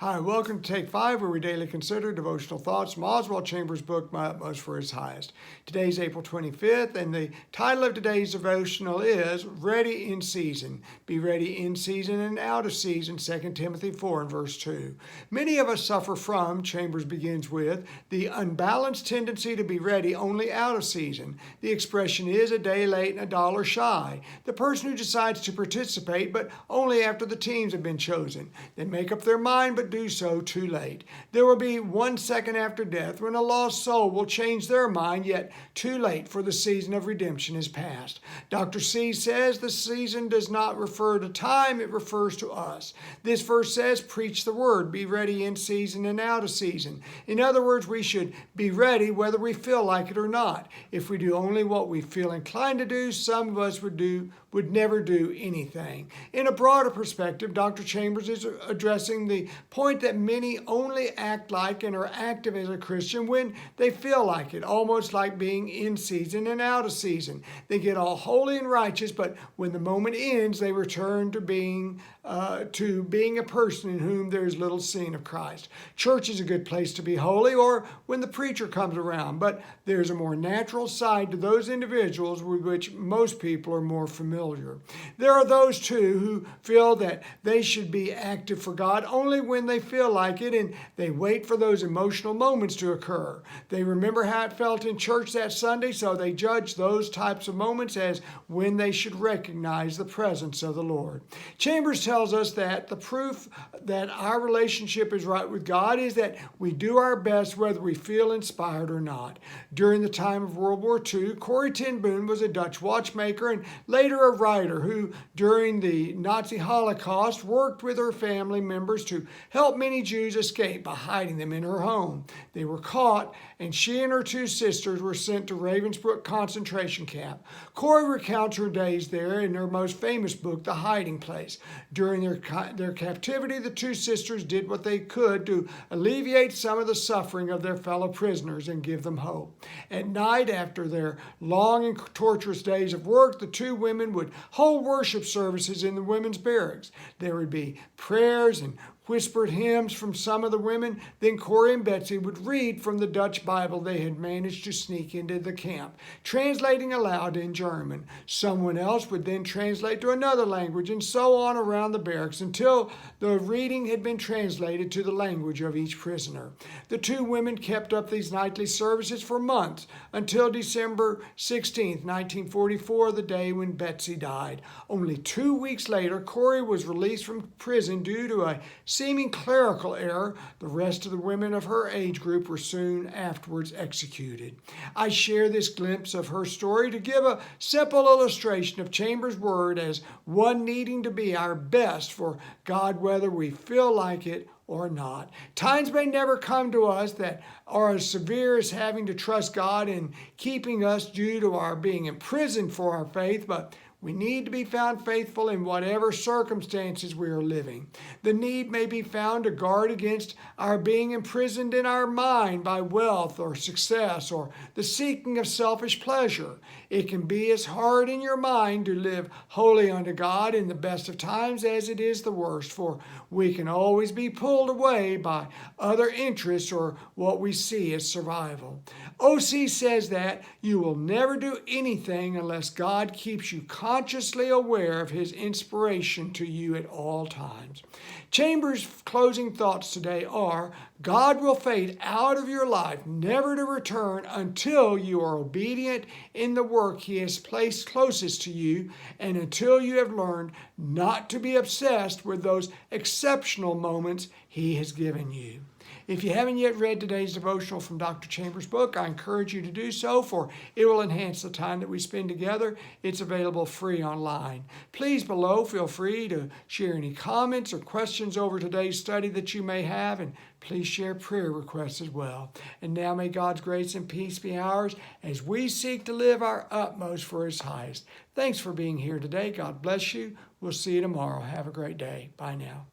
Hi, welcome to Take 5, where we daily consider devotional thoughts from Oswald Chambers' book, My Utmost for His Highest. Today's April 25th, and the title of today's devotional is Ready in Season. Be ready in season and out of season, 2 Timothy 4 and verse 2. Many of us suffer from, Chambers begins with, the unbalanced tendency to be ready only out of season. The expression is a day late and a dollar shy. The person who decides to participate, but only after the teams have been chosen. They make up their mind, but do so too late. There will be 1 second after death when a lost soul will change their mind, yet too late, for the season of redemption is past. Dr. C says the season does not refer to time, it refers to us. This verse says, preach the word, be ready in season and out of season. In other words, we should be ready whether we feel like it or not. If we do only what we feel inclined to do, some of us would never do anything. In a broader perspective, Dr. Chambers is addressing the point that many only act like and are active as a Christian when they feel like it, almost like being in season and out of season. They get all holy and righteous, but when the moment ends, they return to being a person in whom there is little seen of Christ. Church is a good place to be holy, or when the preacher comes around, but there's a more natural side to those individuals with which most people are more familiar. There are those too who feel that they should be active for God only when they feel like it, and they wait for those emotional moments to occur. They remember how it felt in church that Sunday, so they judge those types of moments as when they should recognize the presence of the Lord. Chambers tells us that the proof that our relationship is right with God is that we do our best whether we feel inspired or not. During the time of World War II, Corrie ten Boom was a Dutch watchmaker and later a writer who, during the Nazi Holocaust, worked with her family members to help many Jews escape by hiding them in her home. They were caught, and she and her two sisters were sent to Ravensbrück concentration camp. Corrie recounts her days there in her most famous book, The Hiding Place. During their captivity, the two sisters did what they could to alleviate some of the suffering of their fellow prisoners and give them hope. At night, after their long and torturous days of work, the two women would hold worship services in the women's barracks. There would be prayers and whispered hymns from some of the women. Then Corrie and Betsy would read from the Dutch Bible they had managed to sneak into the camp, translating aloud in German. Someone else would then translate to another language, and so on around the barracks until the reading had been translated to the language of each prisoner. The two women kept up these nightly services for months until December 16, 1944, the day when Betsy died. Only 2 weeks later, Corrie was released from prison due to a seeming clerical error. The rest of the women of her age group were soon afterwards executed. I share this glimpse of her story to give a simple illustration of Chambers' word as one needing to be our best for God, whether we feel like it or not. Times may never come to us that are as severe as having to trust God in keeping us due to our being imprisoned for our faith, but we need to be found faithful in whatever circumstances we are living. The need may be found to guard against our being imprisoned in our mind by wealth or success or the seeking of selfish pleasure. It can be as hard in your mind to live wholly unto God in the best of times as it is the worst, for we can always be pulled away by other interests or what we see as survival. O.C. says that you will never do anything unless God keeps you consciously aware of his inspiration to you at all times. Chambers' closing thoughts today are, God will fade out of your life, never to return until you are obedient in the work he has placed closest to you, and until you have learned not to be obsessed with those exceptional moments he has given you. If you haven't yet read today's devotional from Dr. Chambers' book, I encourage you to do so, for it will enhance the time that we spend together. It's available free online. Please below feel free to share any comments or questions over today's study that you may have, and please share prayer requests as well. And now may God's grace and peace be ours as we seek to live our utmost for his highest. Thanks for being here today. God bless you. We'll see you tomorrow. Have a great day. Bye now.